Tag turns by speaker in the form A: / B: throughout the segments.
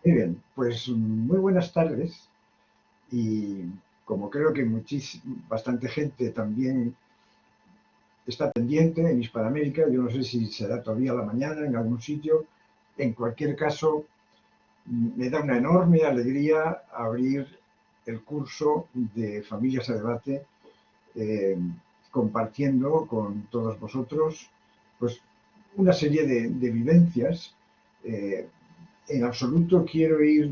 A: Muy bien, pues muy buenas tardes y como creo que bastante gente también está pendiente en Hispanoamérica, yo no sé si será todavía la mañana en algún sitio, en cualquier caso me da una enorme alegría abrir el curso de Familias a Debate eh, compartiendo con todos vosotros pues una serie de vivencias. eh, en absoluto quiero ir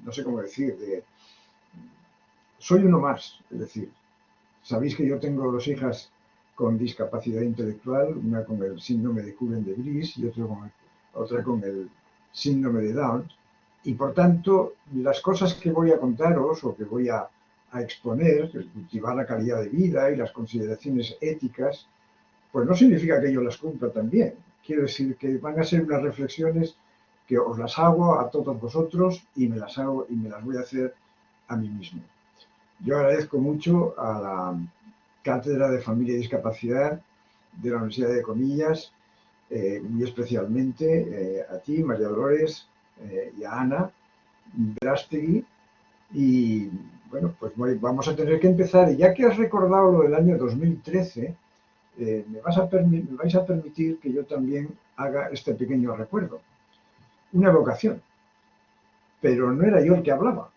A: no sé cómo decir, soy uno más, es decir, sabéis que yo tengo dos hijas con discapacidad intelectual, una con el síndrome de Cohen de Vries y otra con el síndrome de Down, y por tanto las cosas que voy a contaros o que voy a exponer, el cultivar la calidad de vida y las consideraciones éticas, pues no significa que yo las cumpla también. Quiero decir que van a ser unas reflexiones que os las hago a todos vosotros y me las hago y me las voy a hacer a mí mismo. Yo agradezco mucho a la Cátedra de Familia y Discapacidad de la Universidad de Comillas, muy especialmente a ti, María Dolores, y a Ana Brástegui. Y bueno, pues vamos a tener que empezar. Y ya que has recordado lo del año 2013, me vais a permitir que yo también haga este pequeño recuerdo. Una evocación. Pero no era yo el que hablaba,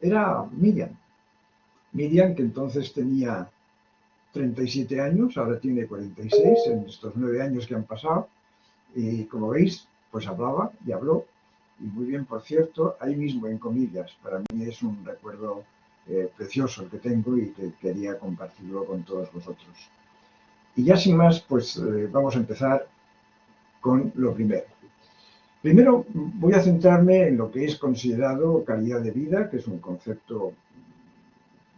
A: era Miriam. Miriam, que entonces tenía 37 años, ahora tiene 46 en estos 9 años que han pasado. Y como veis, pues hablaba y habló. Y muy bien, por cierto, ahí mismo en comillas. Para mí es un recuerdo precioso el que tengo y que quería compartirlo con todos vosotros. Y ya sin más, pues vamos a empezar con lo primero. Primero voy a centrarme en lo que es considerado calidad de vida, que es un concepto,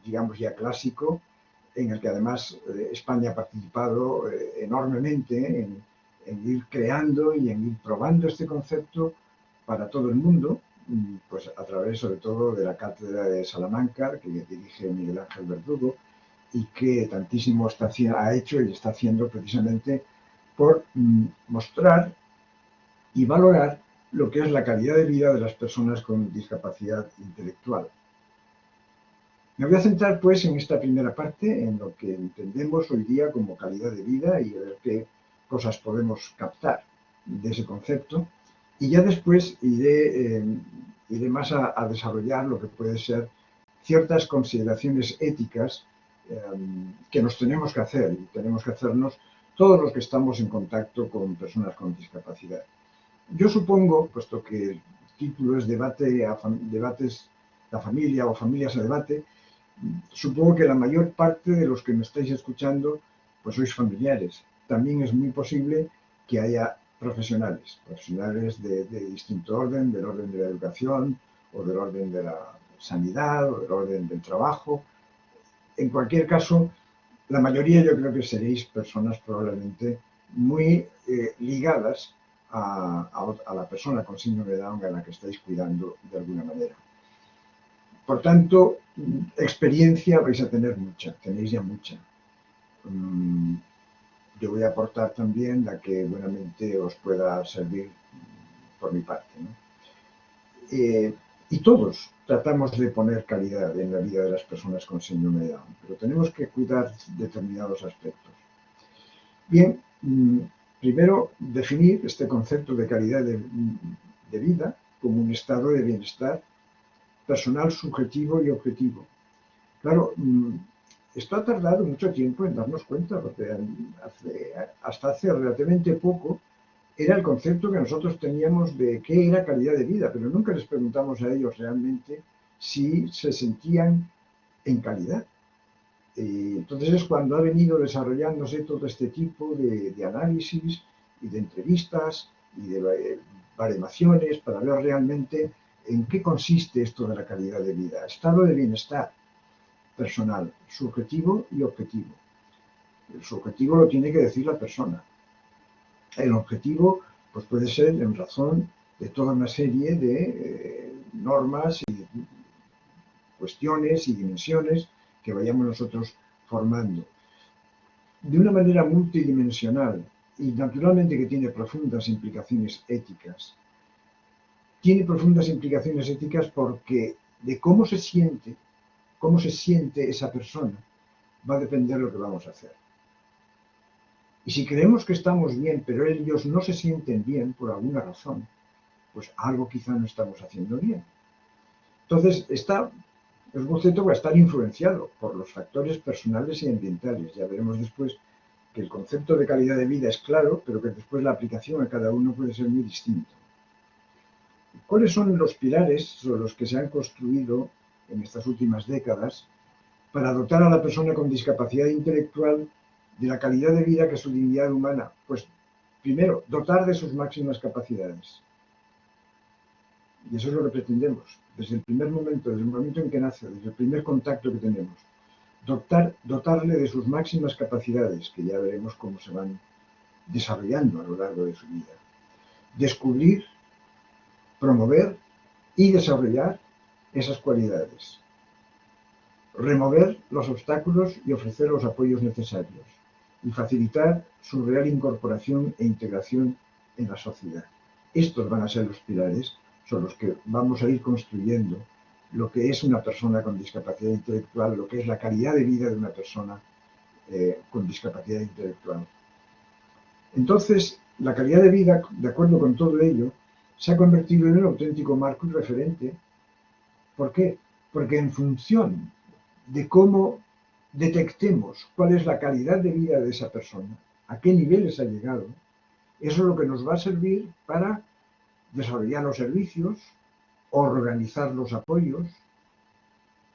A: digamos, ya clásico, en el que además España ha participado enormemente en ir creando y en ir probando este concepto para todo el mundo, pues a través sobre todo de la Cátedra de Salamanca, que dirige Miguel Ángel Verdugo, y que tantísimo ha hecho y está haciendo precisamente por mostrar y valorar lo que es la calidad de vida de las personas con discapacidad intelectual. Me voy a centrar pues en esta primera parte, en lo que entendemos hoy día como calidad de vida y a ver qué cosas podemos captar de ese concepto. Y ya después iré más a desarrollar lo que puede ser ciertas consideraciones éticas que nos tenemos que hacer y tenemos que hacernos todos los que estamos en contacto con personas con discapacidad. Yo supongo, puesto que el título es debates la familia o familias a debate, supongo que la mayor parte de los que me estáis escuchando pues sois familiares. También es muy posible que haya profesionales de distinto orden, del orden de la educación o del orden de la sanidad o del orden del trabajo. En cualquier caso, la mayoría yo creo que seréis personas probablemente muy ligadas a la persona con síndrome de Down a la que estáis cuidando de alguna manera. Por tanto, experiencia vais a tener mucha, tenéis ya mucha. Yo voy a aportar también la que buenamente os pueda servir por mi parte, ¿no? Y todos tratamos de poner calidad en la vida de las personas con síndrome de Down, pero tenemos que cuidar determinados aspectos. Bien, primero definir este concepto de calidad de vida como un estado de bienestar personal, subjetivo y objetivo. Claro, esto ha tardado mucho tiempo en darnos cuenta, porque hasta hace relativamente poco era el concepto que nosotros teníamos de qué era calidad de vida, pero nunca les preguntamos a ellos realmente si se sentían en calidad. Entonces es cuando ha venido desarrollándose todo este tipo de análisis y de entrevistas y de baremaciones para ver realmente en qué consiste esto de la calidad de vida. Estado de bienestar personal, subjetivo y objetivo. El subjetivo lo tiene que decir la persona. El objetivo pues puede ser en razón de toda una serie de normas y cuestiones y dimensiones que vayamos nosotros formando. De una manera multidimensional y naturalmente que tiene profundas implicaciones éticas. tiene profundas implicaciones éticas porque de cómo se siente esa persona, va a depender lo que vamos a hacer. Y si creemos que estamos bien, pero ellos no se sienten bien por alguna razón, pues algo quizá no estamos haciendo bien. Entonces, el boceto va a estar influenciado por los factores personales y ambientales. Ya veremos después que el concepto de calidad de vida es claro, pero que después la aplicación a cada uno puede ser muy distinta. ¿Cuáles son los pilares sobre los que se han construido en estas últimas décadas para dotar a la persona con discapacidad intelectual de la calidad de vida que es su dignidad humana? Pues, primero, dotar de sus máximas capacidades. Y eso es lo que pretendemos, desde el primer momento, desde el momento en que nace, desde el primer contacto que tenemos. Dotarle de sus máximas capacidades, que ya veremos cómo se van desarrollando a lo largo de su vida. Descubrir, promover y desarrollar esas cualidades. Remover los obstáculos y ofrecer los apoyos necesarios. Y facilitar su real incorporación e integración en la sociedad. Estos van a ser los pilares sobre los que vamos a ir construyendo lo que es una persona con discapacidad intelectual, lo que es la calidad de vida de una persona con discapacidad intelectual. Entonces, la calidad de vida, de acuerdo con todo ello, se ha convertido en un auténtico marco y referente. ¿Por qué? Porque en función de cómo detectemos cuál es la calidad de vida de esa persona, a qué niveles ha llegado, eso es lo que nos va a servir para desarrollar los servicios, organizar los apoyos.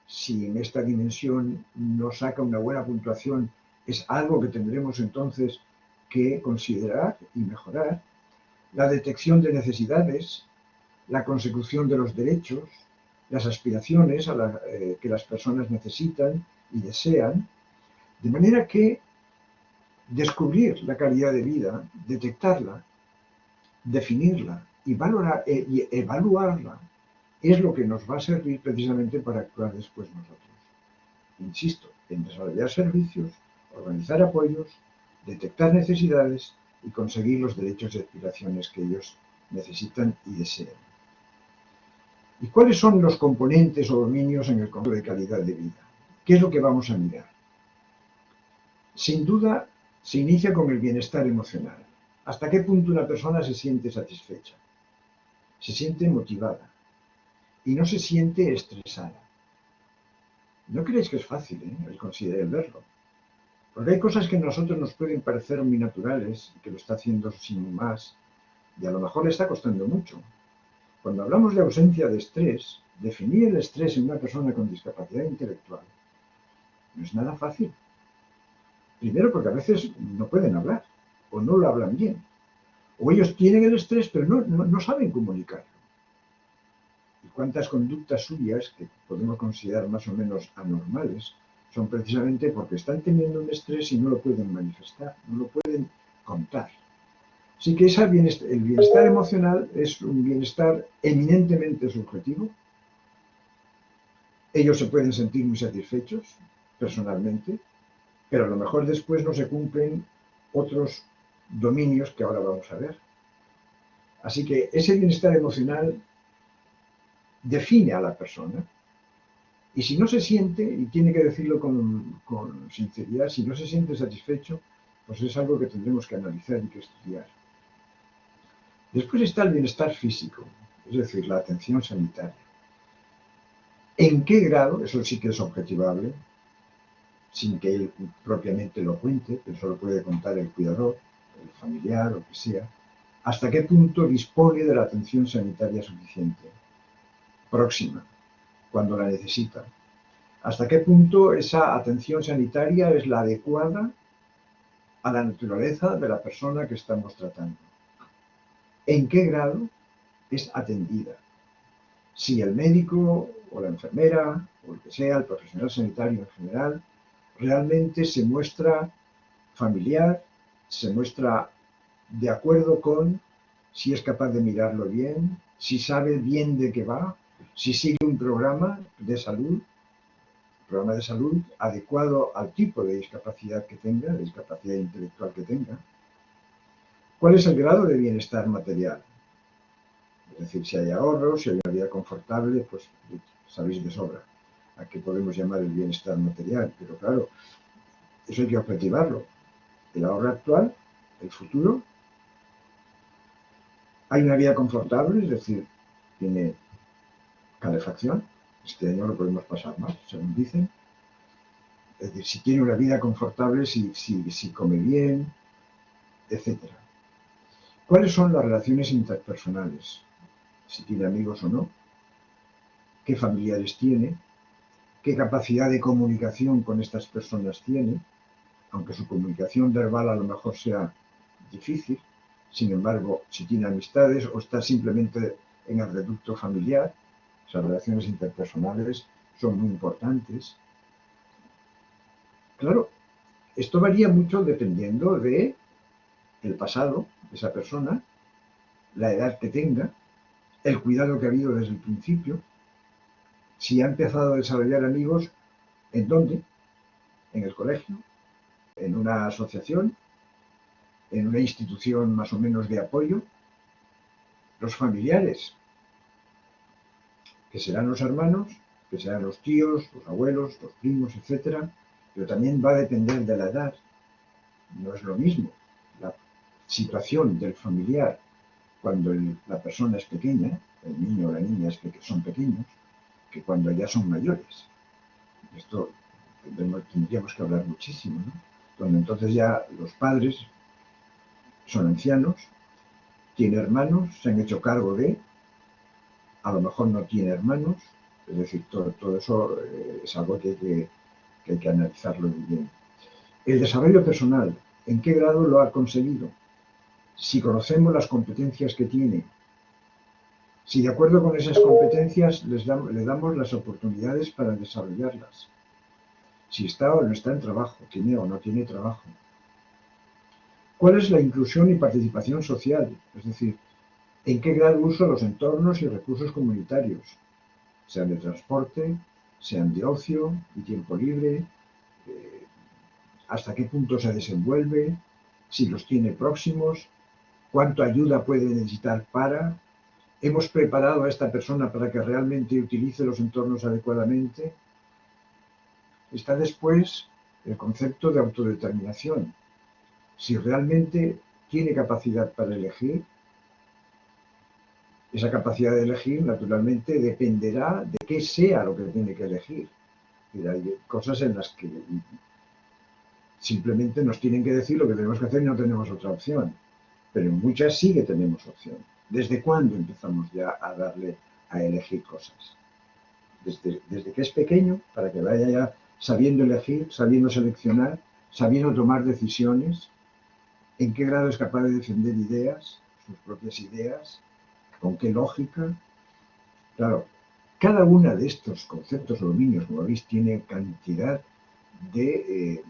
A: Si en esta dimensión nos saca una buena puntuación, es algo que tendremos entonces que considerar y mejorar. La detección de necesidades, la consecución de los derechos, las aspiraciones que las personas necesitan y desean, de manera que descubrir la calidad de vida, detectarla, definirla y evaluarla es lo que nos va a servir precisamente para actuar después nosotros. Insisto, en desarrollar servicios, organizar apoyos, detectar necesidades y conseguir los derechos y aspiraciones que ellos necesitan y desean. ¿Y cuáles son los componentes o dominios en el concepto de calidad de vida? ¿Qué es lo que vamos a mirar? Sin duda, se inicia con el bienestar emocional. ¿Hasta qué punto una persona se siente satisfecha? Se siente motivada y no se siente estresada. No creéis que es fácil, el verlo. Porque hay cosas que a nosotros nos pueden parecer muy naturales y que lo está haciendo sin más, y a lo mejor le está costando mucho. Cuando hablamos de ausencia de estrés, definir el estrés en una persona con discapacidad intelectual no es nada fácil. Primero porque a veces no pueden hablar, o no lo hablan bien, o ellos tienen el estrés pero no saben comunicarlo. Y cuántas conductas suyas, que podemos considerar más o menos anormales, son precisamente porque están teniendo un estrés y no lo pueden manifestar, no lo pueden contar. Así que el bienestar emocional es un bienestar eminentemente subjetivo. Ellos se pueden sentir muy satisfechos personalmente, pero a lo mejor después no se cumplen otros dominios que ahora vamos a ver. Así que ese bienestar emocional define a la persona. Y si no se siente, y tiene que decirlo con sinceridad, si no se siente satisfecho, pues es algo que tendremos que analizar y que estudiar. Después está el bienestar físico, es decir, la atención sanitaria. ¿En qué grado? Eso sí que es objetivable, sin que él propiamente lo cuente, pero eso lo puede contar el cuidador, el familiar, o que sea. ¿Hasta qué punto dispone de la atención sanitaria suficiente? Próxima, cuando la necesita. ¿Hasta qué punto esa atención sanitaria es la adecuada a la naturaleza de la persona que estamos tratando? ¿En qué grado es atendida? Si el médico o la enfermera o el que sea, el profesional sanitario en general, realmente se muestra familiar, se muestra de acuerdo con si es capaz de mirarlo bien, si sabe bien de qué va, si sigue un programa de salud adecuado al tipo de discapacidad que tenga, de discapacidad intelectual que tenga. ¿Cuál es el grado de bienestar material? Es decir, si hay ahorros, si hay una vida confortable, pues sabéis de sobra a qué podemos llamar el bienestar material. Pero claro, eso hay que objetivarlo. El ahorro actual, el futuro, hay una vida confortable, es decir, tiene calefacción. Este año lo podemos pasar mal, según dicen. Es decir, si tiene una vida confortable, si come bien, etcétera. ¿Cuáles son las relaciones interpersonales? Si tiene amigos o no, qué familiares tiene, qué capacidad de comunicación con estas personas tiene, aunque su comunicación verbal a lo mejor sea difícil. Sin embargo, si tiene amistades o está simplemente en el reducto familiar, esas relaciones interpersonales son muy importantes. Claro, esto varía mucho dependiendo de el pasado de esa persona, la edad que tenga, el cuidado que ha habido desde el principio, si ha empezado a desarrollar amigos, ¿en dónde? ¿En el colegio? ¿En una asociación? ¿En una institución más o menos de apoyo? Los familiares, que serán los hermanos, que serán los tíos, los abuelos, los primos, etcétera, pero también va a depender de la edad. No es lo mismo la situación del familiar cuando la persona es pequeña, el niño o la niña son pequeños, que cuando ya son mayores. Esto tendríamos que hablar muchísimo, ¿no? Donde entonces ya los padres son ancianos, tiene hermanos, se han hecho cargo de, a lo mejor no tiene hermanos, es decir, todo eso es algo que hay que analizarlo muy bien. El desarrollo personal, ¿en qué grado lo ha conseguido? Si conocemos las competencias que tiene, si de acuerdo con esas competencias le damos las oportunidades para desarrollarlas. Si está o no está en trabajo, tiene o no tiene trabajo. ¿Cuál es la inclusión y participación social? Es decir, ¿en qué grado uso los entornos y recursos comunitarios? Sean de transporte, sean de ocio y tiempo libre, hasta qué punto se desenvuelve, si los tiene próximos, cuánta ayuda puede necesitar para. ¿Hemos preparado a esta persona para que realmente utilice los entornos adecuadamente? Está después el concepto de autodeterminación. Si realmente tiene capacidad para elegir, esa capacidad de elegir naturalmente dependerá de qué sea lo que tiene que elegir. Y hay cosas en las que simplemente nos tienen que decir lo que tenemos que hacer y no tenemos otra opción. Pero en muchas sí que tenemos opción. ¿Desde cuándo empezamos ya a darle a elegir cosas? Desde que es pequeño, para que vaya ya sabiendo elegir, sabiendo seleccionar, sabiendo tomar decisiones, en qué grado es capaz de defender ideas, sus propias ideas, con qué lógica. Claro, cada uno de estos conceptos o dominios, como veis, tiene cantidad de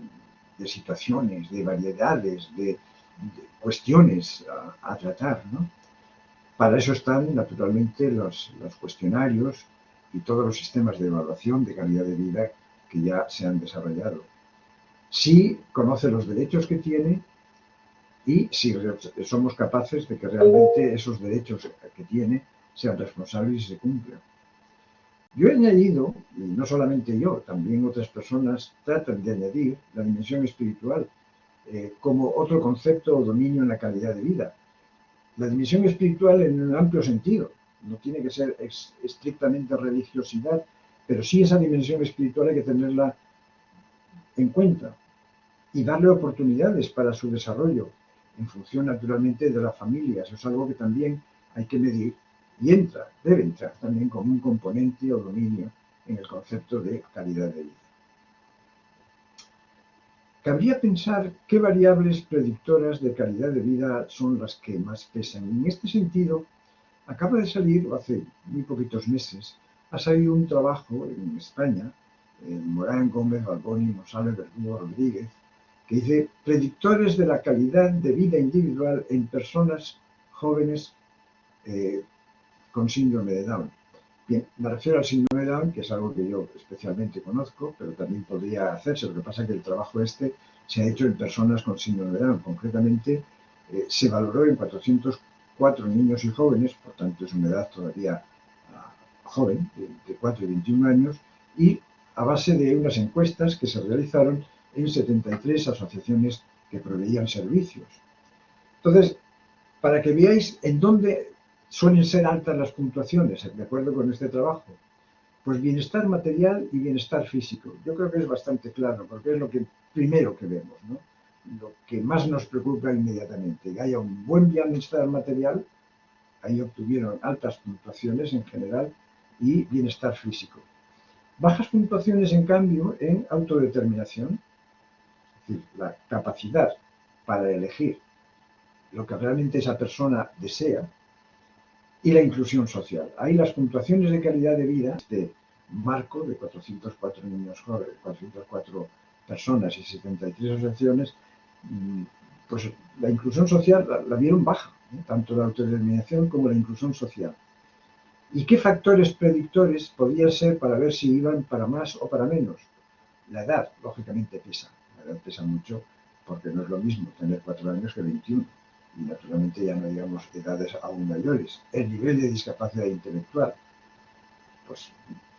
A: situaciones, de variedades, de cuestiones a tratar, ¿no? Para eso están, naturalmente, los cuestionarios y todos los sistemas de evaluación de calidad de vida que ya se han desarrollado. Si conoce los derechos que tiene y si somos capaces de que realmente esos derechos que tiene sean responsables y se cumplan. Yo he añadido, y no solamente yo, también otras personas tratan de añadir la dimensión espiritual como otro concepto o dominio en la calidad de vida. La dimensión espiritual en un amplio sentido, no tiene que ser estrictamente religiosidad, pero sí esa dimensión espiritual hay que tenerla en cuenta y darle oportunidades para su desarrollo, en función naturalmente de la familia. Eso es algo que también hay que medir y debe entrar también como un componente o dominio en el concepto de calidad de vida. Cabría pensar qué variables predictoras de calidad de vida son las que más pesan. En este sentido, acaba de salir, o hace muy poquitos meses, ha salido un trabajo en España, en Morán, Gómez, Balboni, Monsales, Verdugo, Rodríguez, que dice predictores de la calidad de vida individual en personas jóvenes con síndrome de Down. Bien, me refiero al síndrome de Down, que es algo que yo especialmente conozco, pero también podría hacerse. Lo que pasa es que el trabajo se ha hecho en personas con síndrome de Down. Concretamente, se valoró en 400 4 niños y jóvenes, por tanto es una edad todavía joven, de 4 y 21 años, y a base de unas encuestas que se realizaron en 73 asociaciones que proveían servicios. Entonces, para que veáis en dónde suelen ser altas las puntuaciones, de acuerdo con este trabajo, pues bienestar material y bienestar físico. Yo creo que es bastante claro, porque es lo que primero que vemos, ¿no? Lo que más nos preocupa inmediatamente, que haya un buen bienestar material, ahí obtuvieron altas puntuaciones en general, y bienestar físico. Bajas puntuaciones, en cambio, en autodeterminación, es decir, la capacidad para elegir lo que realmente esa persona desea, y la inclusión social. Ahí las puntuaciones de calidad de vida, este marco de 404 niños jóvenes, 404 personas y 73 asociaciones, pues la inclusión social la vieron baja, tanto la autodeterminación como la inclusión social. ¿Y qué factores predictores podían ser para ver si iban para más o para menos? La edad, lógicamente, pesa. La edad pesa mucho, porque no es lo mismo tener 4 años que 21. Y naturalmente ya no digamos edades aún mayores. El nivel de discapacidad intelectual, pues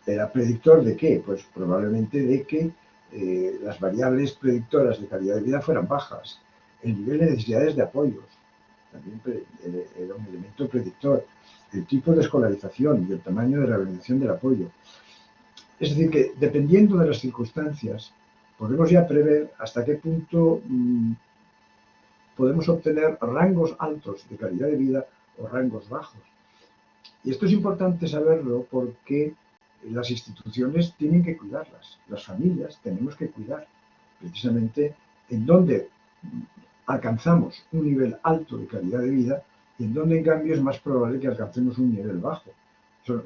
A: era predictor de qué, pues probablemente de que las variables predictoras de calidad de vida fueran bajas. El nivel de necesidades de apoyos también era un elemento predictor. El tipo de escolarización y el tamaño de la organización del apoyo. Es decir, que dependiendo de las circunstancias, podemos ya prever hasta qué punto podemos obtener rangos altos de calidad de vida o rangos bajos. Y esto es importante saberlo porque las instituciones tienen que cuidarlas, las familias tenemos que cuidar precisamente en dónde alcanzamos un nivel alto de calidad de vida y en dónde, en cambio, es más probable que alcancemos un nivel bajo. Eso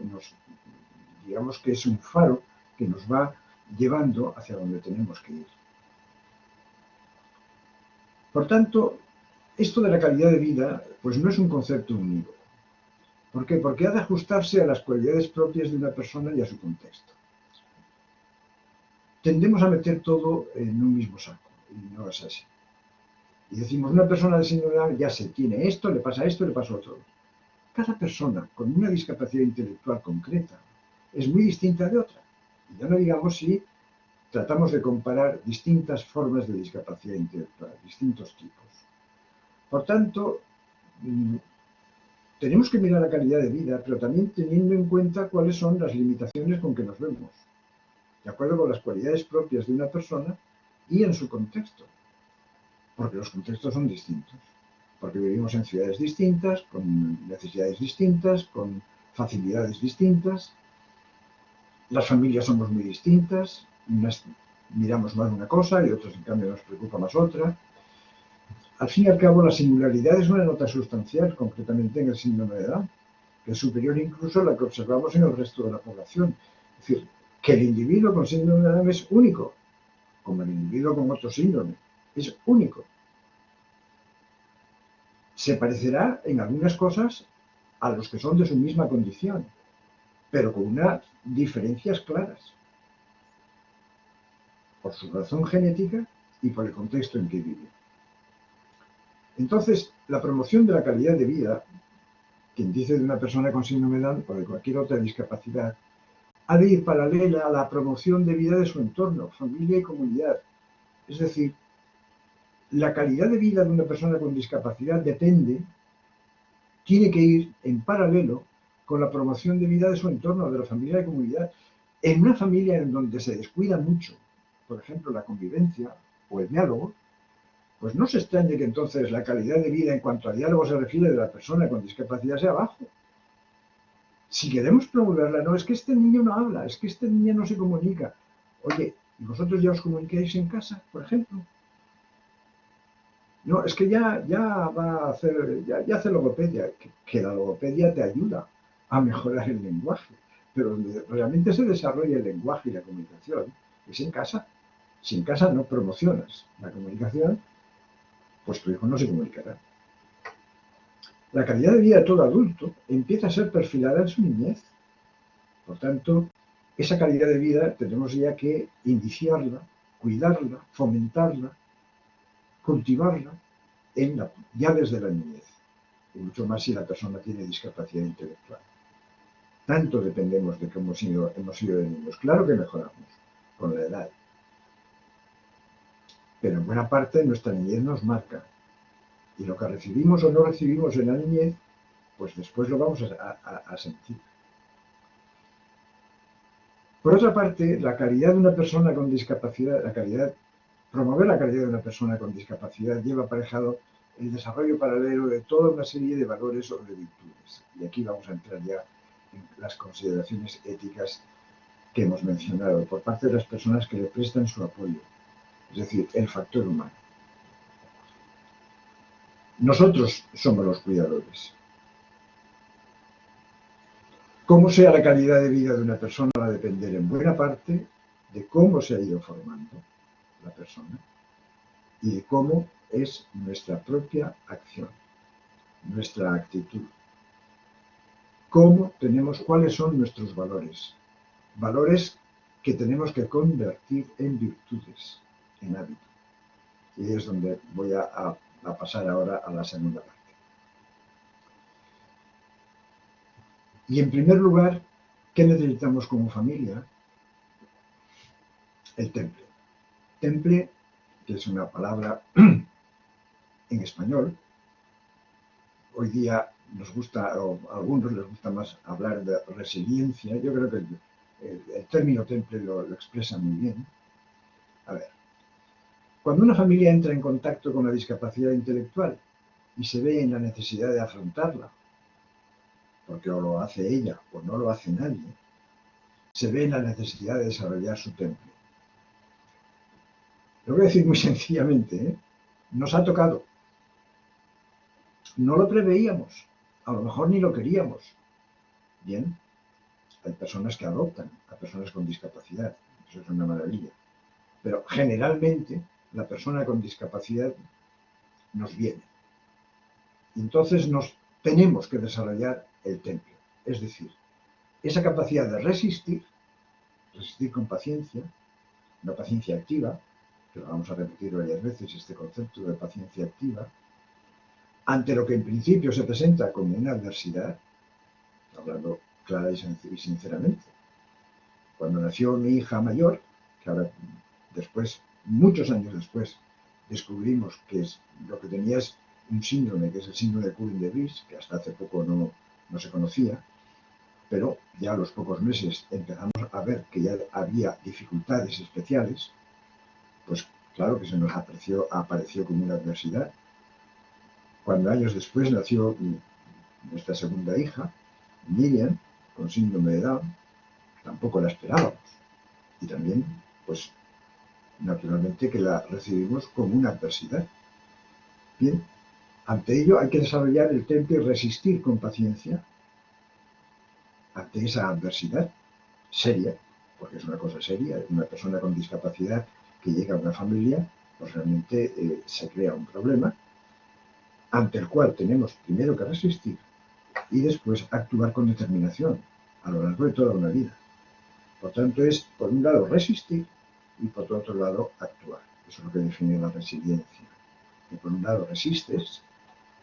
A: digamos que es un faro que nos va llevando hacia donde tenemos que ir. Por tanto, esto de la calidad de vida, pues no es un concepto único. ¿Por qué? Porque ha de ajustarse a las cualidades propias de una persona y a su contexto. Tendemos a meter todo en un mismo saco, y no es así. Y decimos, una persona de síndrome de Down ya se tiene esto, le pasa otro. Cada persona con una discapacidad intelectual concreta es muy distinta de otra. Y ya no digamos si tratamos de comparar distintas formas de discapacidad intelectual, distintos tipos. Por tanto, tenemos que mirar la calidad de vida, pero también teniendo en cuenta cuáles son las limitaciones con que nos vemos, de acuerdo con las cualidades propias de una persona y en su contexto, porque los contextos son distintos, porque vivimos en ciudades distintas, con necesidades distintas, con facilidades distintas, las familias somos muy distintas, unas miramos más una cosa y otros, en cambio, nos preocupa más otra. Al fin y al cabo, la singularidad es una nota sustancial, concretamente en el síndrome de Down, que es superior incluso a la que observamos en el resto de la población. Es decir, que el individuo con síndrome de Down es único, como el individuo con otro síndrome. Es único. Se parecerá en algunas cosas a los que son de su misma condición, pero con unas diferencias claras, por su razón genética y por el contexto en que vive. Entonces, la promoción de la calidad de vida, quien dice de una persona con síndrome de Down o de cualquier otra discapacidad, ha de ir paralela a la promoción de vida de su entorno, familia y comunidad. Es decir, la calidad de vida de una persona con discapacidad tiene que ir en paralelo con la promoción de vida de su entorno, de la familia y comunidad. En una familia en donde se descuida mucho, por ejemplo, la convivencia o el diálogo, pues no se extrañe que entonces la calidad de vida en cuanto a diálogo se refiere de la persona con discapacidad sea bajo. Si queremos promoverla, no, es que este niño no habla, es que este niño no se comunica. Oye, ¿y vosotros ya os comunicáis en casa, por ejemplo? No, es que ya va a hacer, ya hace logopedia, que la logopedia te ayuda a mejorar el lenguaje, pero donde realmente se desarrolla el lenguaje y la comunicación es en casa. Si en casa no promocionas la comunicación, pues tu hijo no se comunicará. La calidad de vida de todo adulto empieza a ser perfilada en su niñez. Por tanto, esa calidad de vida tenemos ya que iniciarla, cuidarla, fomentarla, cultivarla ya desde la niñez. y mucho más si la persona tiene discapacidad intelectual. Tanto dependemos de cómo hemos sido de niños. Claro que mejoramos con la edad, pero en buena parte nuestra niñez nos marca. Y lo que recibimos o no recibimos en la niñez, pues después lo vamos a sentir. Por otra parte, la calidad de una persona con discapacidad, promover la calidad de una persona con discapacidad lleva aparejado el desarrollo paralelo de toda una serie de valores o de virtudes. Y aquí vamos a entrar ya en las consideraciones éticas que hemos mencionado por parte de las personas que le prestan su apoyo, es decir, el factor humano. Nosotros somos los cuidadores. Cómo sea la calidad de vida de una persona va a depender en buena parte de cómo se ha ido formando la persona y de cómo es nuestra propia acción, nuestra actitud. Cuáles son nuestros valores. Valores que tenemos que convertir en virtudes, en hábitos. Y es donde voy a pasar ahora a la segunda parte. Y en primer lugar, ¿qué necesitamos como familia? El temple. Temple, que es una palabra en español. Hoy día nos gusta, o a algunos les gusta más hablar de resiliencia. Yo creo que el término temple lo expresa muy bien. A ver, cuando una familia entra en contacto con la discapacidad intelectual y se ve en la necesidad de afrontarla, porque o lo hace ella o no lo hace nadie, se ve en la necesidad de desarrollar su temple. Lo voy a decir muy sencillamente, ¿eh? Nos ha tocado. No lo preveíamos, a lo mejor ni lo queríamos. Bien, hay personas que adoptan a personas con discapacidad, eso es una maravilla. Pero generalmente la persona con discapacidad nos viene. Entonces tenemos que desarrollar el temple, es decir, esa capacidad de resistir con paciencia, una paciencia activa, que lo vamos a repetir varias veces, este concepto de paciencia activa, ante lo que en principio se presenta como una adversidad, hablando clara y sinceramente. Cuando nació mi hija mayor, que ahora después, muchos años después, descubrimos que lo que tenía es un síndrome, que es el síndrome de Coulin-de-Vries, que hasta hace poco no se conocía, pero ya a los pocos meses empezamos a ver que ya había dificultades especiales, pues claro que se nos apareció como una adversidad. Cuando años después nació nuestra segunda hija, Miriam, con síndrome de Down, tampoco la esperábamos. Y también, pues, naturalmente que la recibimos como una adversidad. Bien, ante ello hay que desarrollar el temple y resistir con paciencia ante esa adversidad seria, porque es una cosa seria, una persona con discapacidad que llega a una familia, pues realmente se crea un problema ante el cual tenemos primero que resistir y después actuar con determinación a lo largo de toda una vida. Por tanto, es por un lado resistir y por otro lado actuar. Eso es lo que define la resiliencia. Que por un lado resistes,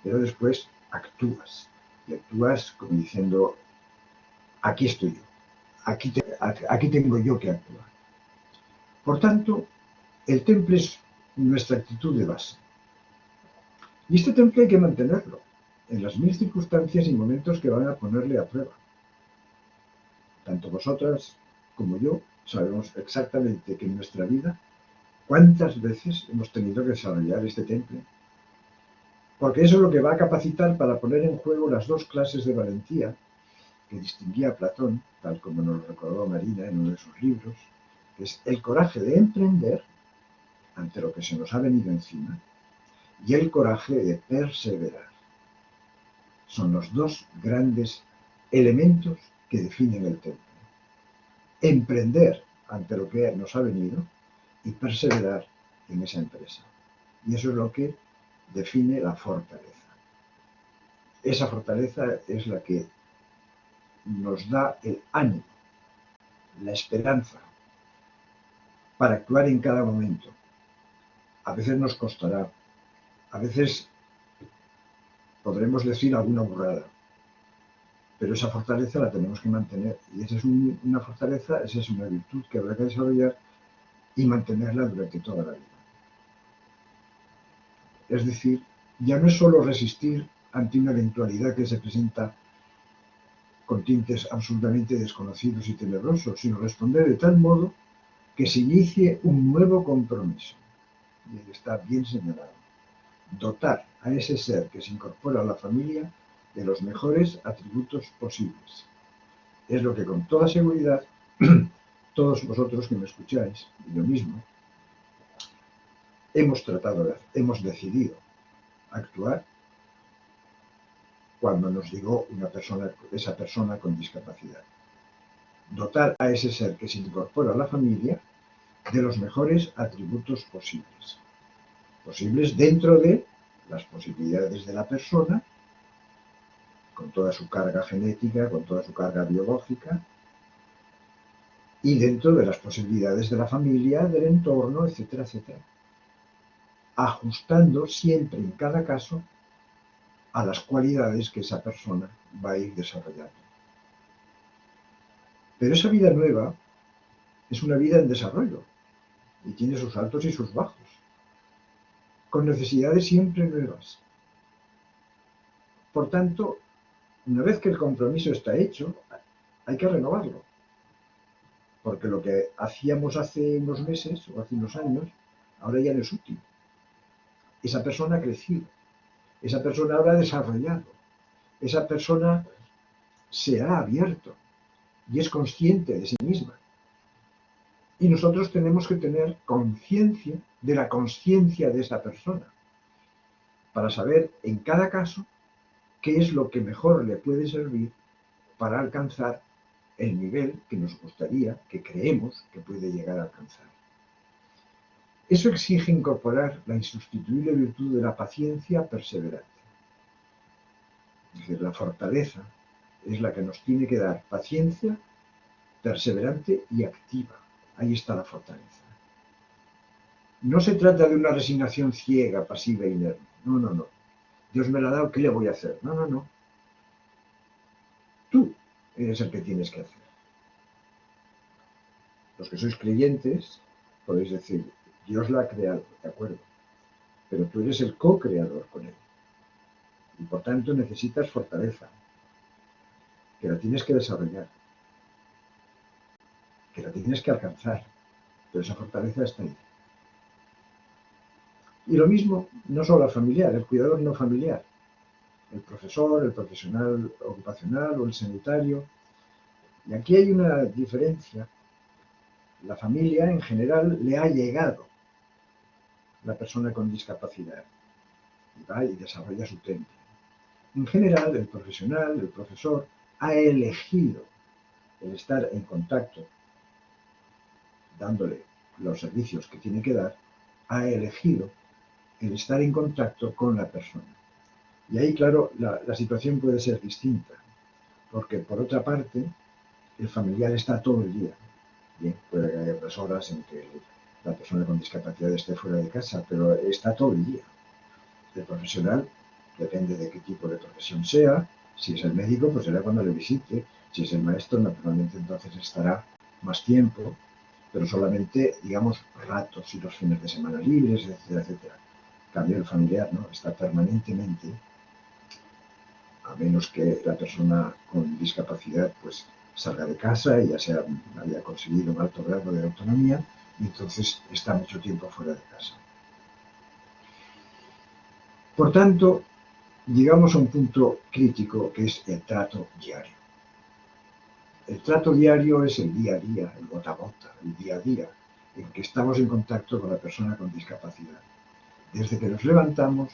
A: pero después actúas. Y actúas como diciendo, aquí estoy yo, aquí tengo yo que actuar. Por tanto, el temple es nuestra actitud de base. Y este temple hay que mantenerlo en las mil circunstancias y momentos que van a ponerle a prueba. Tanto vosotras como yo sabemos exactamente que en nuestra vida cuántas veces hemos tenido que desarrollar este temple. Porque eso es lo que va a capacitar para poner en juego las dos clases de valentía que distinguía Platón, tal como nos lo recordó Marina en uno de sus libros, que es el coraje de emprender ante lo que se nos ha venido encima y el coraje de perseverar. Son los dos grandes elementos que definen el temple. Emprender ante lo que nos ha venido y perseverar en esa empresa. Y eso es lo que define la fortaleza. Esa fortaleza es la que nos da el ánimo, la esperanza para actuar en cada momento. A veces nos costará, a veces podremos decir alguna burrada, pero esa fortaleza la tenemos que mantener. Y esa es una fortaleza, esa es una virtud que habrá que desarrollar y mantenerla durante toda la vida. Es decir, ya no es solo resistir ante una eventualidad que se presenta con tintes absolutamente desconocidos y tenebrosos, sino responder de tal modo que se inicie un nuevo compromiso. Y está bien señalado. Dotar a ese ser que se incorpora a la familia de los mejores atributos posibles. Es lo que con toda seguridad todos vosotros que me escucháis, y yo mismo, hemos decidido actuar cuando nos llegó esa persona con discapacidad. Dotar a ese ser que se incorpora a la familia de los mejores atributos posibles. Posibles dentro de las posibilidades de la persona, con toda su carga genética, con toda su carga biológica, y dentro de las posibilidades de la familia, del entorno, etcétera, etcétera. Ajustando siempre en cada caso a las cualidades que esa persona va a ir desarrollando. Pero esa vida nueva es una vida en desarrollo y tiene sus altos y sus bajos, con necesidades siempre nuevas. Por tanto, una vez que el compromiso está hecho, hay que renovarlo. Porque lo que hacíamos hace unos meses o hace unos años, ahora ya no es útil. Esa persona ha crecido, esa persona ahora ha desarrollado, esa persona se ha abierto y es consciente de sí misma. Y nosotros tenemos que tener conciencia de la consciencia de esa persona para saber en cada caso qué es lo que mejor le puede servir para alcanzar el nivel que nos gustaría, que creemos que puede llegar a alcanzar. Eso exige incorporar la insustituible virtud de la paciencia perseverante. Es decir, la fortaleza es la que nos tiene que dar paciencia perseverante y activa. Ahí está la fortaleza. No se trata de una resignación ciega, pasiva e inerme. No, no, no. Dios me la ha dado, ¿qué le voy a hacer? No, no, no. Tú eres el que tienes que hacer. Los que sois creyentes podéis decir, Dios la ha creado, de acuerdo, pero tú eres el co-creador con él. Y por tanto necesitas fortaleza, que la tienes que desarrollar, que la tienes que alcanzar, pero esa fortaleza está ahí. Y lo mismo, no solo al familiar, el cuidador no familiar, el profesor, el profesional ocupacional o el sanitario. Y aquí hay una diferencia. La familia en general le ha llegado la persona con discapacidad y va y desarrolla su temple. En general, el profesional, el profesor, ha elegido el estar en contacto, dándole los servicios que tiene que dar, ha elegido el estar en contacto con la persona. Y ahí, claro, la situación puede ser distinta, porque por otra parte, el familiar está todo el día. Bien, puede que haya otras horas en que la persona con discapacidad esté fuera de casa, pero está todo el día. El profesional, depende de qué tipo de profesión sea, si es el médico, pues será cuando le visite, si es el maestro, naturalmente entonces estará más tiempo, pero solamente, digamos, ratos y los fines de semana libres, etcétera, etcétera. En cambio, el familiar, ¿no? Está permanentemente, a menos que la persona con discapacidad, pues, salga de casa y ya sea haya conseguido un alto grado de autonomía, y entonces está mucho tiempo fuera de casa. Por tanto, llegamos a un punto crítico que es el trato diario. El trato diario es el día a día, el gota a gota, el día a día, en que estamos en contacto con la persona con discapacidad. Desde que nos levantamos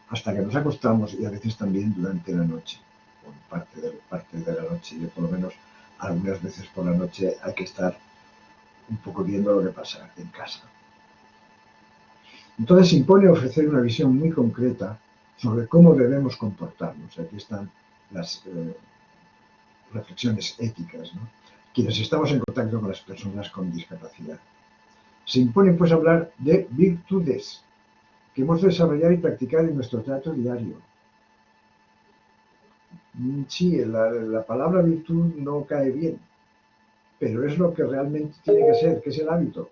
A: hasta que nos acostamos y a veces también durante la noche, o parte de la noche. Yo por lo menos algunas veces por la noche hay que estar un poco viendo lo que pasa en casa. Entonces se impone ofrecer una visión muy concreta sobre cómo debemos comportarnos. Aquí están las reflexiones éticas, ¿no? Quienes estamos en contacto con las personas con discapacidad. Se impone pues hablar de virtudes que hemos de desarrollar y practicar en nuestro trato diario. Sí, la palabra virtud no cae bien, pero es lo que realmente tiene que ser, que es el hábito.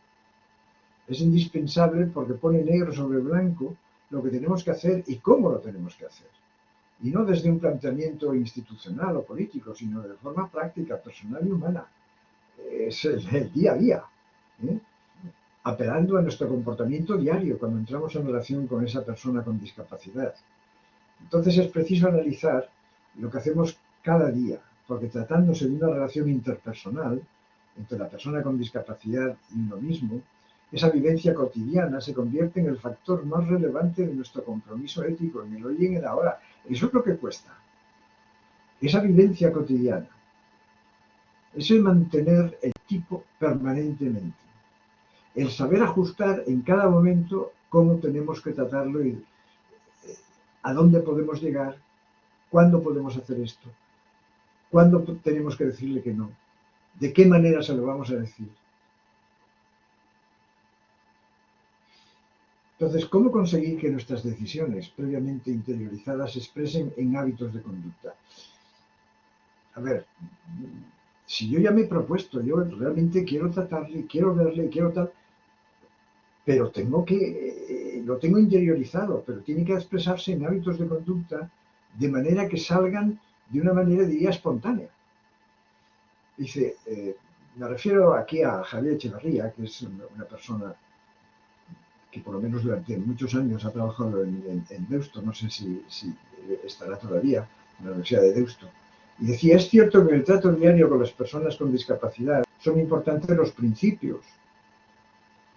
A: Es indispensable porque pone negro sobre blanco lo que tenemos que hacer y cómo lo tenemos que hacer. Y no desde un planteamiento institucional o político, sino de forma práctica, personal y humana. Es el día a día, ¿eh? Apelando a nuestro comportamiento diario cuando entramos en relación con esa persona con discapacidad. Entonces es preciso analizar lo que hacemos cada día, porque tratándose de una relación interpersonal entre la persona con discapacidad y uno mismo, esa vivencia cotidiana se convierte en el factor más relevante de nuestro compromiso ético en el hoy y en el ahora. Eso es lo que cuesta. Esa vivencia cotidiana, ese mantener el tipo permanentemente, el saber ajustar en cada momento cómo tenemos que tratarlo y a dónde podemos llegar, cuándo podemos hacer esto, cuándo tenemos que decirle que no, de qué manera se lo vamos a decir. Entonces, ¿cómo conseguir que nuestras decisiones previamente interiorizadas se expresen en hábitos de conducta? A ver, si yo ya me he propuesto, yo realmente quiero tratarle, quiero verle, quiero tal, pero lo tengo interiorizado, pero tiene que expresarse en hábitos de conducta de manera que salgan de una manera, diría, espontánea. Dice, me refiero aquí a Javier Echevarría, que es una persona que por lo menos durante muchos años ha trabajado en Deusto, no sé si estará todavía en la Universidad de Deusto, y decía, es cierto que en el trato diario con las personas con discapacidad son importantes los principios,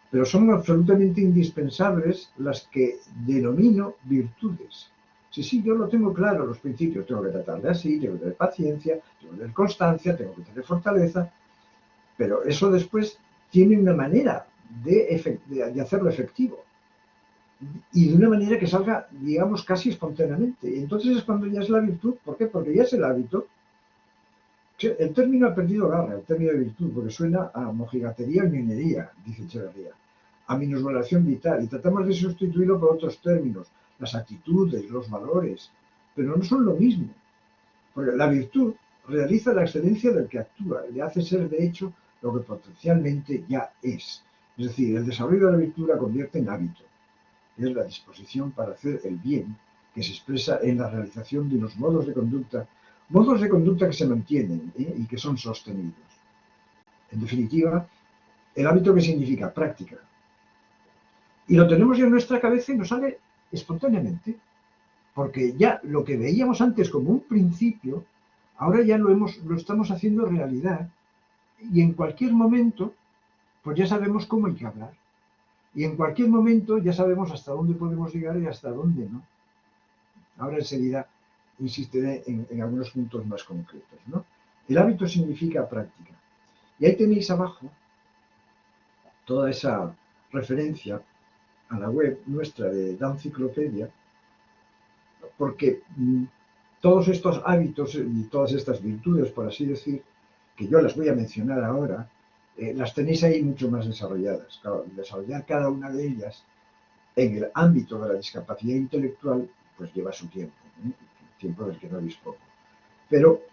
A: pero son absolutamente indispensables las que denomino virtudes. Sí, yo lo tengo claro, los principios, tengo que tratarle así, tengo que tener paciencia, tengo que tener constancia, tengo que tener fortaleza, pero eso después tiene una manera de hacerlo efectivo y de una manera que salga, digamos, casi espontáneamente. Y entonces es cuando ya es la virtud. ¿Por qué? Porque ya es el hábito. El término ha perdido garra, el término de virtud, porque suena a mojigatería o ñoñería, dice Echeverría, a minusvaloración vital, y tratamos de sustituirlo por otros términos, las actitudes, los valores, pero no son lo mismo, porque la virtud realiza la excelencia del que actúa, le hace ser de hecho lo que potencialmente ya es. Es decir, el desarrollo de la virtud la convierte en hábito, es la disposición para hacer el bien que se expresa en la realización de unos modos de conducta que se mantienen y que son sostenidos. En definitiva, el hábito que significa práctica. Y lo tenemos ya en nuestra cabeza y nos sale espontáneamente, porque ya lo que veíamos antes como un principio, ahora ya lo estamos haciendo realidad y en cualquier momento, pues ya sabemos cómo hay que hablar. Y en cualquier momento ya sabemos hasta dónde podemos llegar y hasta dónde no. Ahora enseguida insistiré en algunos puntos más concretos, ¿no? El hábito significa práctica. Y ahí tenéis abajo toda esa referencia a la web nuestra de Downciclopedia, porque todos estos hábitos y todas estas virtudes, por así decir, que yo las voy a mencionar ahora, las tenéis ahí mucho más desarrolladas. Claro, desarrollar cada una de ellas en el ámbito de la discapacidad intelectual, pues lleva su tiempo, ¿eh? Tiempo del que no dispongo. Pero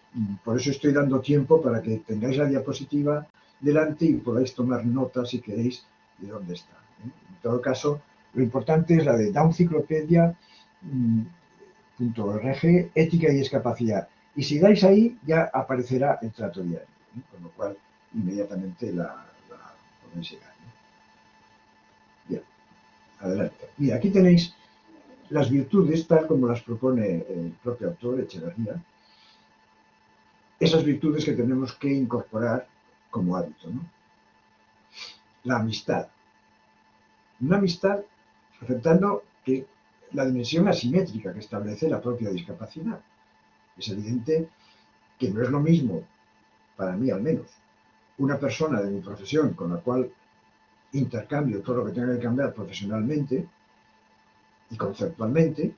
A: por eso estoy dando tiempo para que tengáis la diapositiva delante y podáis tomar nota, si queréis, de dónde está. En todo caso, lo importante es la de downciclopedia.org, ética y discapacidad. Y si dais ahí, ya aparecerá el trato diario, con lo cual inmediatamente la podéis llegar. Bien, adelante. Mira, aquí tenéis las virtudes, tal como las propone el propio autor, Echeverría, esas virtudes que tenemos que incorporar como hábito, ¿no? La amistad. Una amistad aceptando que la dimensión asimétrica que establece la propia discapacidad. Es evidente que no es lo mismo, para mí al menos, una persona de mi profesión con la cual intercambio todo lo que tenga que cambiar profesionalmente y conceptualmente,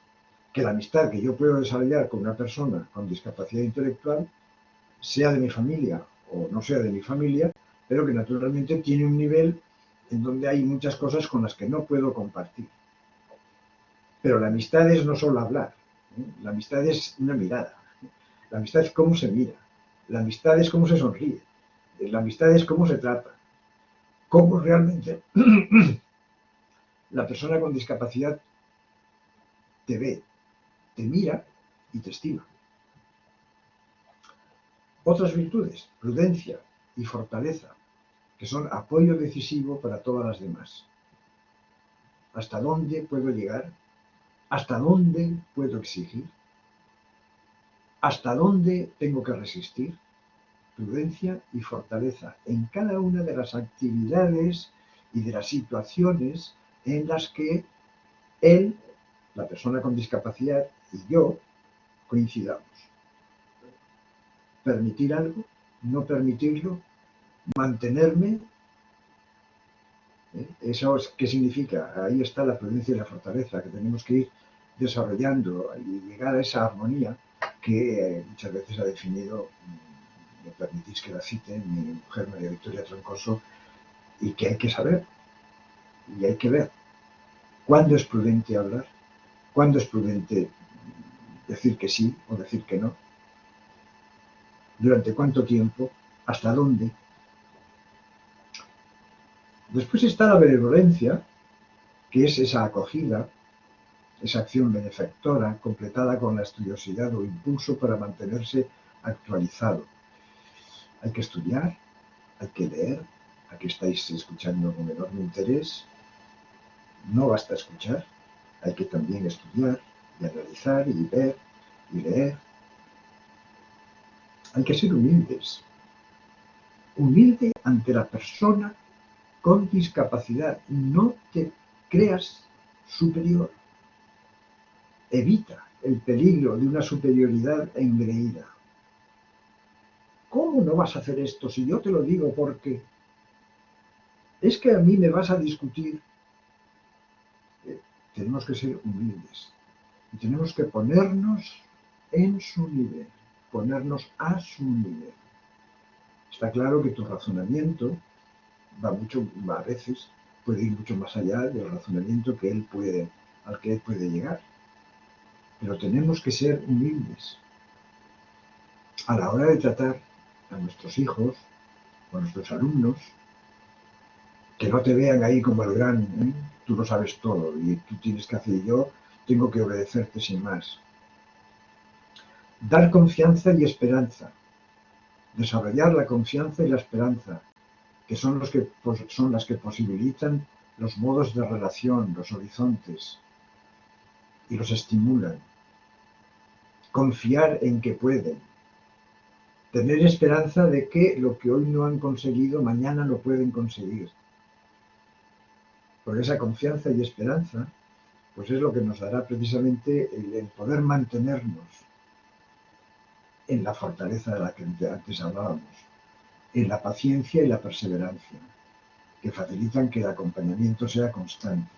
A: que la amistad que yo puedo desarrollar con una persona con discapacidad intelectual, sea de mi familia o no sea de mi familia, pero que naturalmente tiene un nivel en donde hay muchas cosas con las que no puedo compartir. Pero la amistad es no solo hablar, ¿eh? La amistad es una mirada, La amistad es cómo se mira. La amistad es cómo se sonríe. La amistad es cómo se trata. Cómo realmente la persona con discapacidad te ve, te mira y te estima. Otras virtudes, prudencia y fortaleza, que son apoyo decisivo para todas las demás. ¿Hasta dónde puedo llegar? ¿Hasta dónde puedo exigir? ¿Hasta dónde tengo que resistir? Prudencia y fortaleza en cada una de las actividades y de las situaciones en las que él, la persona con discapacidad, y yo coincidamos. Permitir algo, no permitirlo, mantenerme. ¿Eso qué significa? Ahí está la prudencia y la fortaleza que tenemos que ir desarrollando y llegar a esa armonía que muchas veces ha definido, me permitís que la cite, mi mujer María Victoria Troncoso, y que hay que saber y hay que ver cuándo es prudente hablar, cuándo es prudente decir que sí o decir que no, durante cuánto tiempo, hasta dónde. Después está la benevolencia, que es esa acogida, esa acción benefactora completada con la estudiosidad o impulso para mantenerse actualizado. Hay que estudiar, hay que leer, aquí estáis escuchando con enorme interés. No basta escuchar, hay que también estudiar y analizar y ver y leer. Hay que ser humildes. Humilde ante la persona con discapacidad. No te creas superior. Evita el peligro de una superioridad engreída. ¿Cómo no vas a hacer esto si yo te lo digo porque es que a mí me vas a discutir? Tenemos que ser humildes y tenemos que ponernos en su nivel, ponernos a su nivel. Está claro que tu razonamiento a veces puede ir mucho más allá del razonamiento al que él puede llegar. Pero tenemos que ser humildes a la hora de tratar a nuestros hijos o a nuestros alumnos, que no te vean ahí como el gran, tú lo sabes todo y tú tienes que hacer y yo tengo que obedecerte sin más. Dar confianza y esperanza. Desarrollar la confianza y la esperanza, que son las que posibilitan los modos de relación, los horizontes, y los estimulan. Confiar en que pueden. Tener esperanza de que lo que hoy no han conseguido, mañana lo pueden conseguir. Porque esa confianza y esperanza, pues es lo que nos dará precisamente el poder mantenernos en la fortaleza de la que antes hablábamos, en la paciencia y la perseverancia, que facilitan que el acompañamiento sea constante.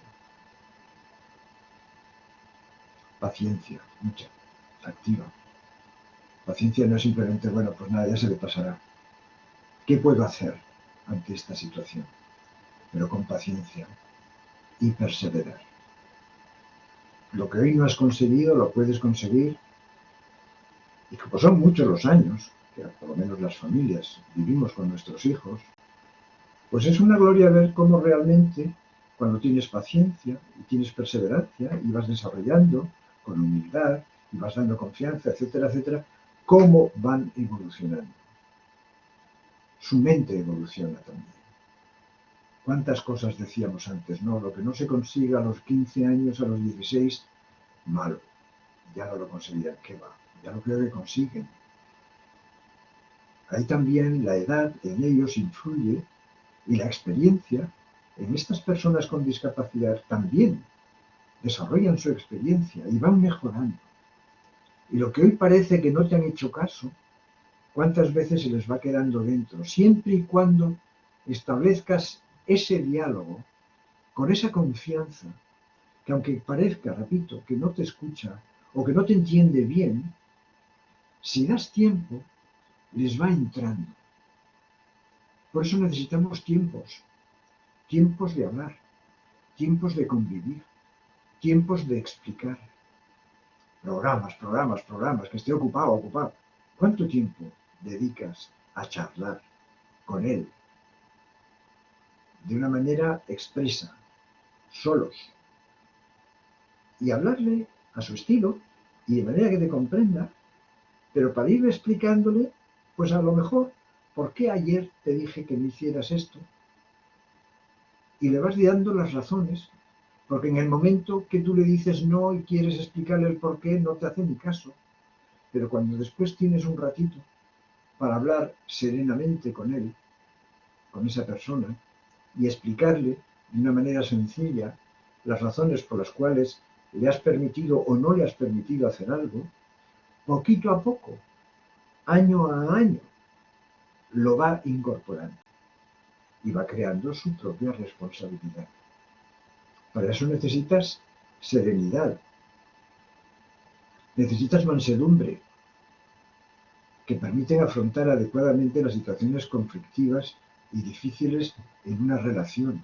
A: Paciencia, mucha, activa. Paciencia no es simplemente, bueno, pues nada, ya se le pasará. ¿Qué puedo hacer ante esta situación? Pero con paciencia y perseverar. Lo que hoy no has conseguido, lo puedes conseguir. Y como son muchos los años, que por lo menos las familias vivimos con nuestros hijos, pues es una gloria ver cómo realmente, cuando tienes paciencia y tienes perseverancia y vas desarrollando con humildad y vas dando confianza, etcétera, etcétera, cómo van evolucionando. Su mente evoluciona también. ¿Cuántas cosas decíamos antes? No, lo que no se consiga a los 15 años, a los 16, malo. Ya no lo conseguirán. ¿Qué va? Ya lo creo que consiguen. Ahí también la edad en ellos influye y la experiencia en estas personas con discapacidad también desarrollan su experiencia y van mejorando. Y lo que hoy parece que no te han hecho caso, ¿cuántas veces se les va quedando dentro? Siempre y cuando establezcas ese diálogo con esa confianza, que aunque parezca, repito, que no te escucha o que no te entiende bien, si das tiempo, les va entrando. Por eso necesitamos tiempos de hablar, tiempos de convivir, tiempos de explicar. Programas, que esté ocupado. ¿Cuánto tiempo dedicas a charlar con él de una manera expresa, solos, y hablarle a su estilo y de manera que te comprenda, pero para ir explicándole, pues a lo mejor, ¿por qué ayer te dije que no hicieras esto? Y le vas dando las razones, porque en el momento que tú le dices no y quieres explicarle el por qué, no te hace ni caso. Pero cuando después tienes un ratito para hablar serenamente con él, con esa persona, y explicarle de una manera sencilla las razones por las cuales le has permitido o no le has permitido hacer algo, poquito a poco, año a año, lo va incorporando y va creando su propia responsabilidad. Para eso necesitas serenidad, necesitas mansedumbre, que permiten afrontar adecuadamente las situaciones conflictivas y difíciles en una relación,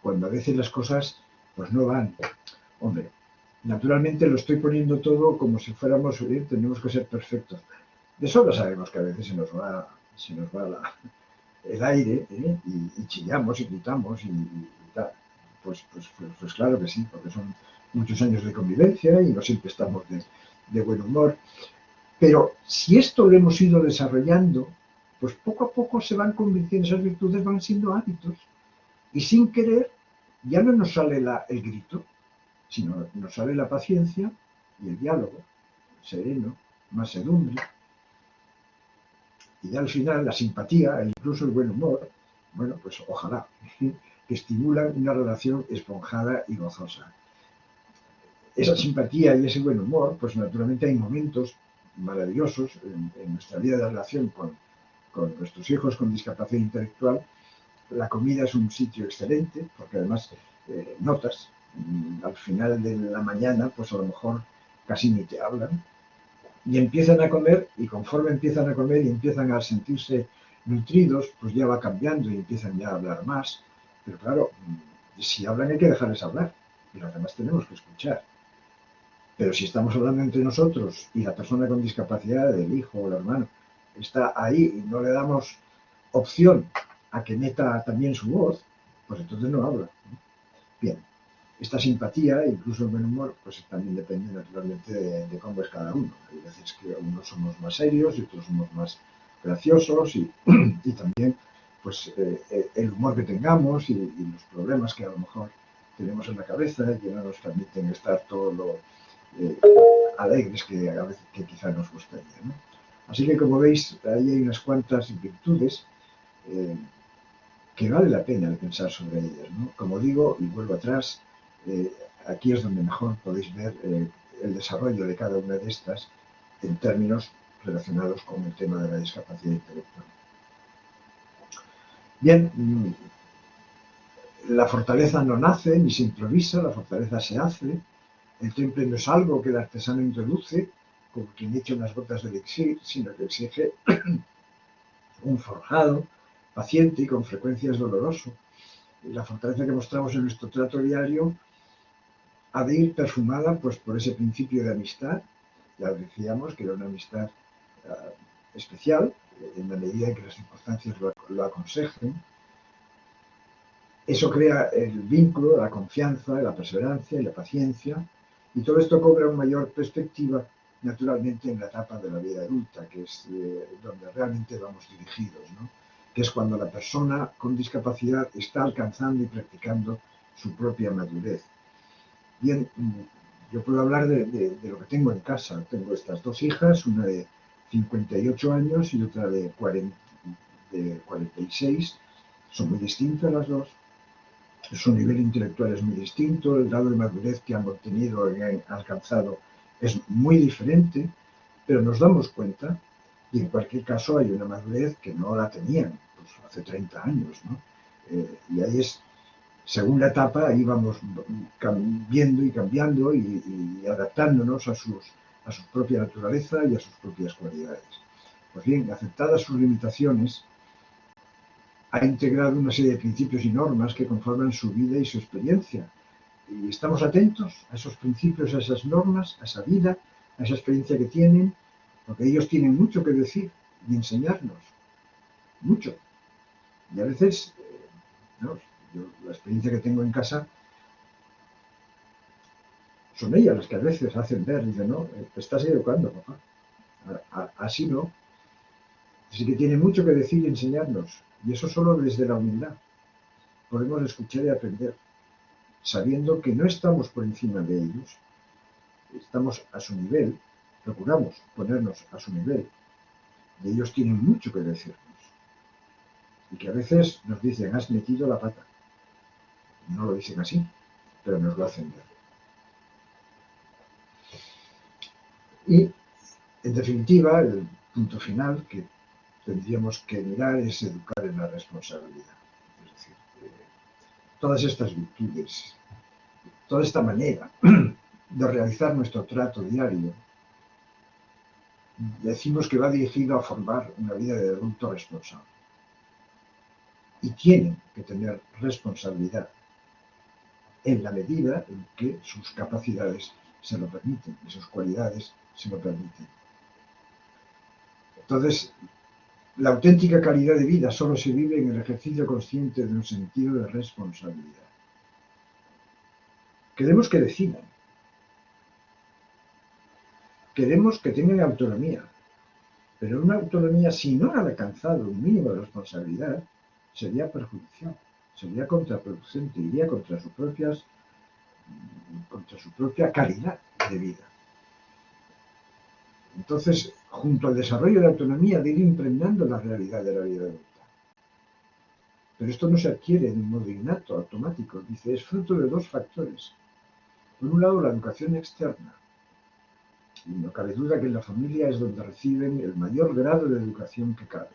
A: cuando a veces las cosas pues no van. Hombre, naturalmente lo estoy poniendo todo como si fuéramos, tenemos que ser perfectos. De sobra sabemos que a veces se nos va el aire, y chillamos y gritamos y tal. Pues claro que sí, porque son muchos años de convivencia y no siempre estamos de buen humor. Pero si esto lo hemos ido desarrollando, pues poco a poco se van convirtiendo, esas virtudes van siendo hábitos. Y sin querer, ya no nos sale el grito, sino nos sale la paciencia y el diálogo, sereno, mansedumbre, y ya al final la simpatía e incluso el buen humor, bueno, pues ojalá, que estimulan una relación esponjada y gozosa. Esa simpatía y ese buen humor, pues naturalmente hay momentos maravillosos en nuestra vida de relación con nuestros hijos con discapacidad intelectual. La comida es un sitio excelente, porque además notas, al final de la mañana, pues a lo mejor casi ni te hablan, y empiezan a comer, y conforme empiezan a comer y empiezan a sentirse nutridos, pues ya va cambiando y empiezan ya a hablar más. Pero claro, si hablan hay que dejarles hablar, y los demás tenemos que escuchar. Pero si estamos hablando entre nosotros y la persona con discapacidad, el hijo o el hermano, está ahí y no le damos opción a que meta también su voz, pues entonces no habla. Bien, esta simpatía, incluso el buen humor, pues también depende naturalmente de cómo es cada uno. Hay veces que unos somos más serios y otros somos más graciosos y también pues el humor que tengamos y los problemas que a lo mejor tenemos en la cabeza y que no nos permiten estar todo lo alegres que a veces que quizá nos gustaría, ¿no? Así que como veis, ahí hay unas cuantas virtudes que vale la pena pensar sobre ellas, ¿no? Como digo, y vuelvo atrás, aquí es donde mejor podéis ver el desarrollo de cada una de estas en términos relacionados con el tema de la discapacidad intelectual. Bien, la fortaleza no nace ni se improvisa, la fortaleza se hace. El temple no es algo que el artesano introduce, como quien echa unas gotas de elixir, sino que exige un forjado, paciente y con frecuencia es doloroso. Y la fortaleza que mostramos en nuestro trato diario ha de ir perfumada pues, por ese principio de amistad. Ya decíamos que era una amistad especial, en la medida en que las circunstancias lo aconsejen. Eso crea el vínculo, la confianza, la perseverancia y la paciencia, y todo esto cobra una mayor perspectiva, naturalmente, en la etapa de la vida adulta, que es donde realmente vamos dirigidos, ¿no? Que es cuando la persona con discapacidad está alcanzando y practicando su propia madurez. Bien, yo puedo hablar de lo que tengo en casa. Tengo estas dos hijas, una de 58 años y otra de 46. Son muy distintas las dos. Su nivel intelectual es muy distinto, el grado de madurez que han obtenido y han alcanzado es muy diferente, pero nos damos cuenta, y en cualquier caso hay una madurez que no la tenían pues, hace 30 años, ¿no? Y ahí es, según la etapa, ahí vamos viendo y cambiando y adaptándonos a su propia naturaleza y a sus propias cualidades. Pues bien, aceptadas sus limitaciones, ha integrado una serie de principios y normas que conforman su vida y su experiencia. Y estamos atentos a esos principios, a esas normas, a esa vida, a esa experiencia que tienen, porque ellos tienen mucho que decir y enseñarnos, mucho. Y a veces, no, yo, la experiencia que tengo en casa, son ellas las que a veces hacen ver, dicen, no, te estás educando, papá, así no. Así que tiene mucho que decir y enseñarnos, y eso solo desde la humildad. Podemos escuchar y aprender, sabiendo que no estamos por encima de ellos, estamos a su nivel, procuramos ponernos a su nivel, y ellos tienen mucho que decirnos. Y que a veces nos dicen, has metido la pata. No lo dicen así, pero nos lo hacen ver. Y, en definitiva, el punto final que tendríamos que mirar es educar en la responsabilidad. Es decir, todas estas virtudes, toda esta manera de realizar nuestro trato diario, decimos que va dirigido a formar una vida de adulto responsable. Y tienen que tener responsabilidad en la medida en que sus capacidades se lo permiten y sus cualidades se lo permiten. Entonces, la auténtica calidad de vida solo se vive en el ejercicio consciente de un sentido de responsabilidad. Queremos que decidan. Queremos que tengan autonomía. Pero una autonomía, si no han alcanzado un mínimo de responsabilidad, sería perjudicial, sería contraproducente, iría contra su propia calidad de vida. Entonces, junto al desarrollo de autonomía, de ir impregnando la realidad de la vida adulta. Pero esto no se adquiere de un modo innato, automático. Dice, es fruto de dos factores. Por un lado, la educación externa. Y no cabe duda que en la familia es donde reciben el mayor grado de educación que cabe.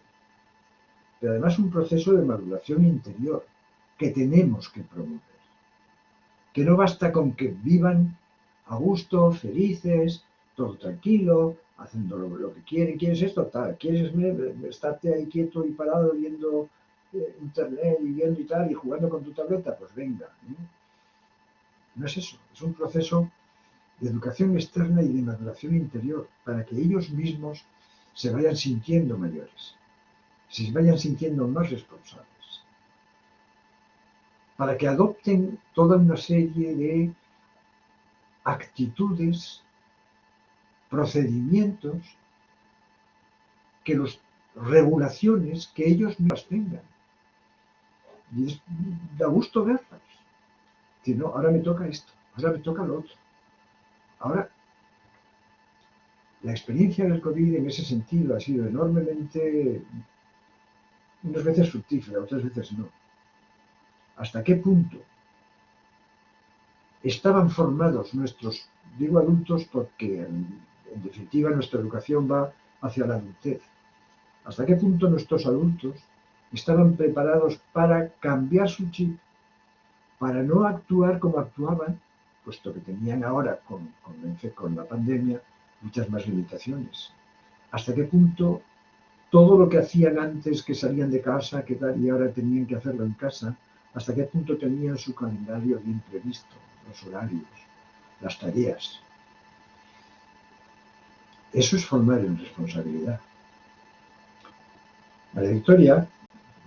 A: Pero además un proceso de maduración interior que tenemos que promover. Que no basta con que vivan a gusto, felices, todo tranquilo, haciendo lo que quieren. ¿Quieres esto? Tal. ¿Quieres estarte ahí quieto y parado viendo internet y viendo y tal y jugando con tu tableta? Pues venga. No es eso. Es un proceso de educación externa y de maduración interior para que ellos mismos se vayan sintiendo mayores, se vayan sintiendo más responsables, para que adopten toda una serie de actitudes, procedimientos, que los regulaciones que ellos mismos tengan. Y da gusto verlas. Si no, ahora me toca esto, ahora me toca lo otro. Ahora, la experiencia del COVID en ese sentido ha sido enormemente, unas veces fructífera, otras veces no. ¿Hasta qué punto estaban formados nuestros, digo adultos porque en definitiva nuestra educación va hacia la adultez? ¿Hasta qué punto nuestros adultos estaban preparados para cambiar su chip, para no actuar como actuaban, puesto que tenían ahora con la pandemia muchas más limitaciones? ¿Hasta qué punto todo lo que hacían antes, que salían de casa, que tal, y ahora tenían que hacerlo en casa, hasta qué punto tenían su calendario bien previsto, los horarios, las tareas? Eso es formar en responsabilidad. María Victoria,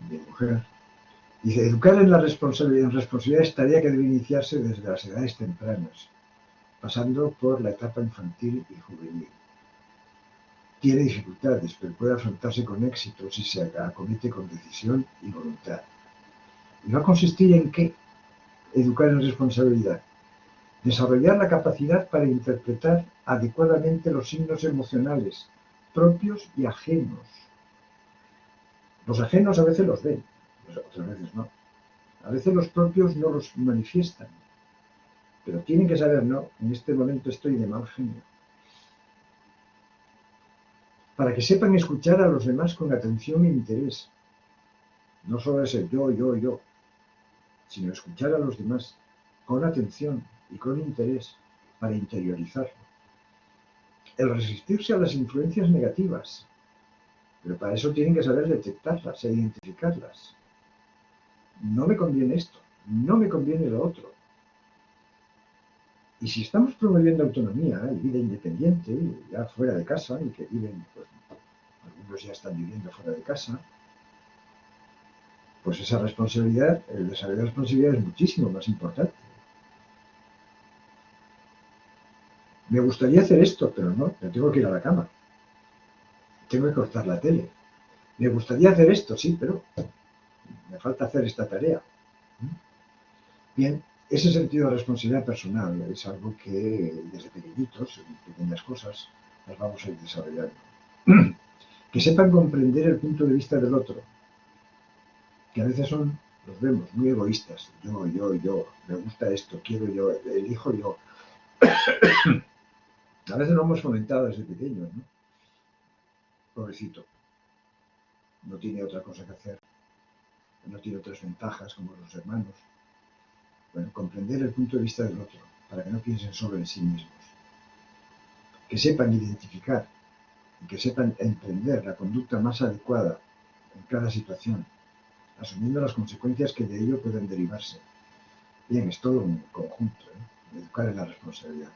A: mi mujer, dice, educar en la responsabilidad es tarea que debe iniciarse desde las edades tempranas, pasando por la etapa infantil y juvenil. Tiene dificultades, pero puede afrontarse con éxito si se acomete con decisión y voluntad. ¿Y va a consistir en qué? Educar en responsabilidad. Desarrollar la capacidad para interpretar adecuadamente los signos emocionales, propios y ajenos. Los ajenos a veces los ven, otras veces no. A veces los propios no los manifiestan. Pero tienen que saber, no, en este momento estoy de mal genio. Para que sepan escuchar a los demás con atención e interés. No solo es el yo, sino escuchar a los demás con atención y con interés para interiorizarlo. El resistirse a las influencias negativas, pero para eso tienen que saber detectarlas e identificarlas. No me conviene esto, no me conviene lo otro. Y si estamos promoviendo autonomía y vida independiente, ya fuera de casa, y que viven, pues algunos ya están viviendo fuera de casa, pues esa responsabilidad, el desarrollo de responsabilidad es muchísimo más importante. Me gustaría hacer esto, pero no, me tengo que ir a la cama. Tengo que cortar la tele. Me gustaría hacer esto, sí, pero me falta hacer esta tarea. Bien, ese sentido de responsabilidad personal es algo que desde pequeñitos, en pequeñas cosas, las vamos a ir desarrollando. Que sepan comprender el punto de vista del otro, que a veces los vemos muy egoístas. Yo, me gusta esto, quiero yo, elijo yo. A veces lo hemos fomentado desde pequeños, ¿no? Pobrecito, no tiene otra cosa que hacer, no tiene otras ventajas como los hermanos. Bueno, comprender el punto de vista del otro, para que no piensen solo en sí mismos. Que sepan identificar y que sepan emprender la conducta más adecuada en cada situación, asumiendo las consecuencias que de ello pueden derivarse. Bien, es todo un conjunto, ¿eh? Educar en la responsabilidad.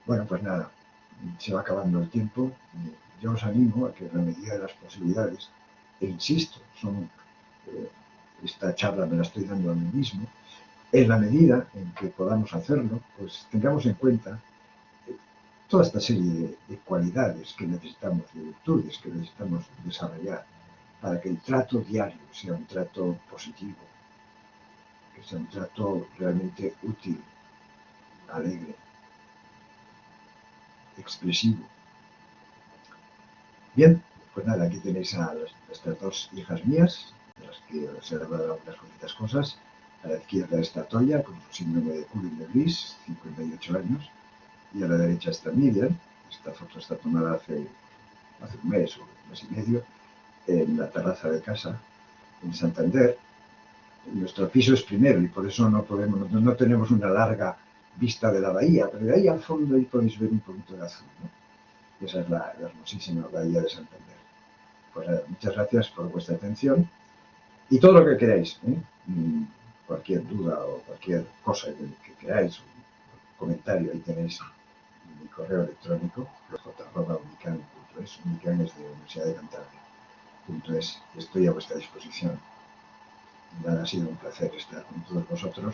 A: Bueno, pues nada, se va acabando el tiempo. Yo os animo a que en la medida de las posibilidades, e insisto, esta charla me la estoy dando a mí mismo, en la medida en que podamos hacerlo, pues tengamos en cuenta toda esta serie de cualidades que necesitamos, de virtudes que necesitamos desarrollar para que el trato diario sea un trato positivo, que sea un trato realmente útil, alegre, expresivo. Bien, pues nada, aquí tenéis a estas dos hijas mías, de las que os he hablado unas poquitas cosas. A la izquierda está Toya, con su síndrome de Cooling-de-Vries, 58 años, y a la derecha está Miriam. Esta foto está tomada hace un mes o un mes y medio, en la terraza de casa, en Santander. Nuestro piso es primero y por eso no tenemos una larga vista de la bahía, pero de ahí al fondo ahí podéis ver un poquito de azul, ¿no? Esa es la hermosísima bahía de Santander. Pues nada, muchas gracias por vuestra atención y todo lo que queráis, ¿eh? Cualquier duda o cualquier cosa que queráis, un comentario, ahí tenéis mi correo electrónico, j.unican.es. Unican es de Universidad de Cantabria.es. Estoy a vuestra disposición. Nada, ha sido un placer estar con todos vosotros